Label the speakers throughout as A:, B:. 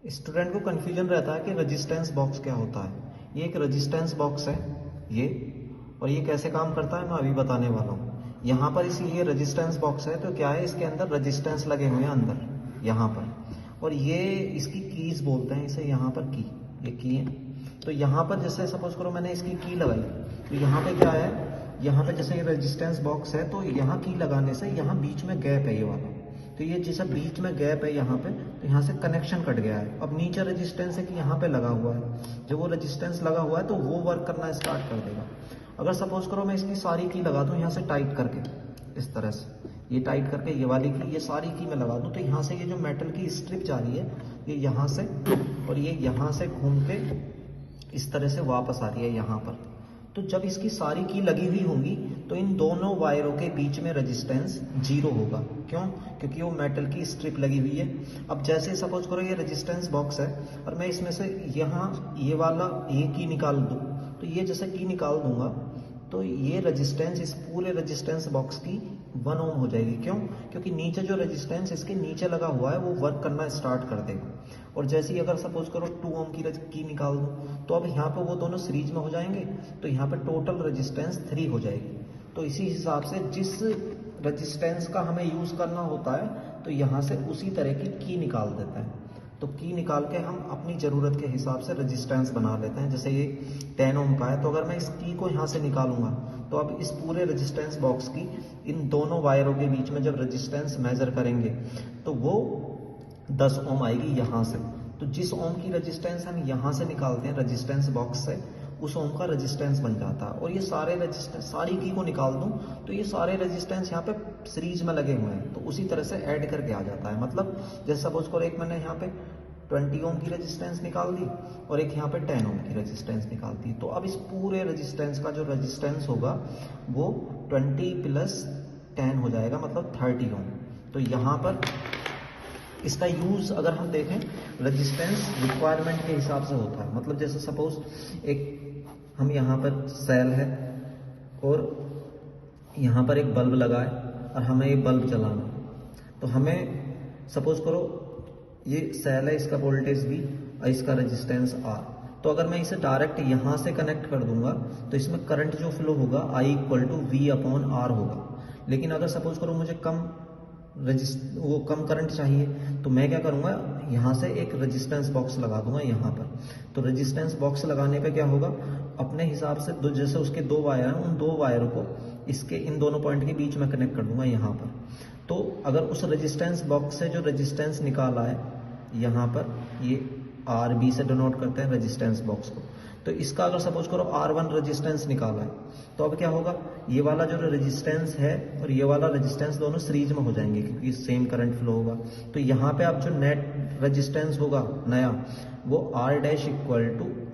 A: Student को confusion रहता है कि रेजिस्टेंस बॉक्स क्या होता है। ये एक रेजिस्टेंस बॉक्स है ये, और ये कैसे काम करता है मैं अभी बताने वाला हूँ। यहाँ पर इसलिए रेजिस्टेंस बॉक्स है तो क्या है, इसके अंदर रेजिस्टेंस लगे हुए हैं अंदर यहाँ पर, और ये इसकी कीज बोलते हैं इसे, यहाँ पर की, ये की है। तो यहाँ पर जैसे सपोज करो मैंने इसकी की लगाई, तो यहाँ पे क्या है, यहाँ पे जैसे ये रेजिस्टेंस बॉक्स है तो यहाँ की लगाने से यहाँ बीच में गैप है ये वाला, तो ये जैसा बीच में गैप है यहाँ पे, तो यहाँ से कनेक्शन कट गया है। अब नीचे रेजिस्टेंस है कि यहाँ पे लगा हुआ है, जब वो रेजिस्टेंस लगा हुआ है तो वो वर्क करना स्टार्ट कर देगा। अगर सपोज करो मैं इसकी सारी की लगा दूँ यहाँ से टाइट करके, इस तरह से ये टाइट करके ये वाली की, ये सारी की मैं लगा दूँ, तो यहाँ से ये जो मेटल की स्ट्रिप जा रही है ये यहाँ से, और ये यहाँ से घूम के इस तरह से वापस आ रही है यहाँ पर। तो जब इसकी सारी की लगी हुई होंगी तो इन दोनों वायरों के बीच में रेजिस्टेंस 0 होगा। क्यों? क्योंकि वो मेटल की स्ट्रिप लगी हुई है। अब जैसे सपोज करो ये रेजिस्टेंस बॉक्स है और मैं इसमें से यहाँ ये वाला ये की निकाल दूँ, तो ये जैसे की निकाल दूंगा तो ये रेजिस्टेंस इस पूरे रेजिस्टेंस बॉक्स की 1 ओम हो जाएगी। क्यों? क्योंकि नीचे जो रेजिस्टेंस इसके नीचे लगा हुआ है वो वर्क करना स्टार्ट कर देगा। और जैसे ही अगर सपोज करो 2 ओम की निकाल दूँ, तो अब यहाँ पे वो दोनों सीरीज में हो जाएंगे, तो यहाँ पे टोटल रेजिस्टेंस 3 हो जाएगी। तो इसी हिसाब से जिस रेजिस्टेंस का हमें यूज़ करना होता है तो यहाँ से उसी तरह की निकाल देते हैं। तो की निकाल के हम अपनी ज़रूरत के हिसाब से रेजिस्टेंस बना लेते हैं। जैसे ये 10 ओम का है, तो अगर मैं इस की को यहाँ से निकालूंगा तो अब इस पूरे रेजिस्टेंस बॉक्स की इन दोनों वायरों के बीच में जब रेजिस्टेंस मेजर करेंगे तो वो 10 ओम आएगी यहाँ से। तो जिस ओम की रेजिस्टेंस हम यहाँ से निकालते हैं रेजिस्टेंस बॉक्स से, उस ओम का रेजिस्टेंस बन जाता है। और ये सारे रेजिस्टेंस, सारी की को निकाल दूं तो ये सारे रेजिस्टेंस यहाँ पे सीरीज में लगे हुए हैं, तो उसी तरह से ऐड करके आ जाता है। मतलब जैसे सपोज करो एक मैंने यहाँ पे 20 ओम की रेजिस्टेंस निकाल दी और एक यहाँ पे 10 ओम की रेजिस्टेंस निकाल दी, तो अब इस पूरे रेजिस्टेंस का जो रेजिस्टेंस होगा वो 20 + 10 हो जाएगा, मतलब 30 ओम। तो यहाँ पर इसका यूज़ अगर हम देखें रेजिस्टेंस रिक्वायरमेंट के हिसाब से होता है। मतलब जैसे सपोज एक हम यहाँ पर सेल है और यहाँ पर एक बल्ब लगा है और हमें ये बल्ब जलाना है, तो हमें सपोज करो ये सेल है, इसका वोल्टेज V और इसका रेजिस्टेंस R। तो अगर मैं इसे डायरेक्ट यहाँ से कनेक्ट कर दूंगा तो इसमें करंट जो फ्लो होगा I = V/R होगा। लेकिन अगर सपोज करो मुझे कम करंट चाहिए तो मैं क्या करूंगा, यहाँ से एक रेजिस्टेंस बॉक्स लगा दूंगा यहाँ पर। तो रेजिस्टेंस बॉक्स लगाने पे क्या होगा, अपने हिसाब से जैसे उसके 2 वायर हैं, उन 2 वायरों को इसके इन दोनों पॉइंट के बीच में कनेक्ट कर दूंगा यहाँ पर। तो अगर उस रेजिस्टेंस बॉक्स से जो रेजिस्टेंस निकाला है यहाँ पर, ये RB से डिनोट करते हैं रेजिस्टेंस बॉक्स को, तो इसका अगर सपोज करो R1 रेजिस्टेंस निकाला है, तो अब क्या होगा, ये वाला जो रेजिस्टेंस है और ये वाला रेजिस्टेंस दोनों सीरीज में हो जाएंगे क्योंकि सेम करंट फ्लो होगा। तो यहाँ पे अब जो नेट रेजिस्टेंस होगा नया, वो R' =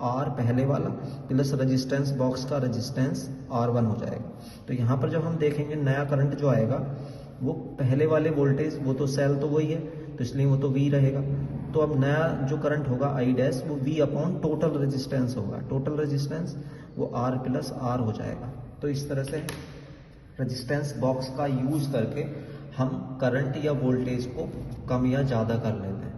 A: R पहले वाला प्लस रेजिस्टेंस बॉक्स का रेजिस्टेंस R1 हो जाएगा। तो यहाँ पर जब हम देखेंगे नया करंट जो आएगा वो पहले वाले वोल्टेज, वो तो सेल तो वही है तो इसलिए वो तो V रहेगा। तो अब नया जो करंट होगा I' वो V/ टोटल रेजिस्टेंस होगा। टोटल रेजिस्टेंस वो R + R हो जाएगा। तो इस तरह से रेजिस्टेंस बॉक्स का यूज़ करके हम करंट या वोल्टेज को कम या ज़्यादा कर लेते हैं।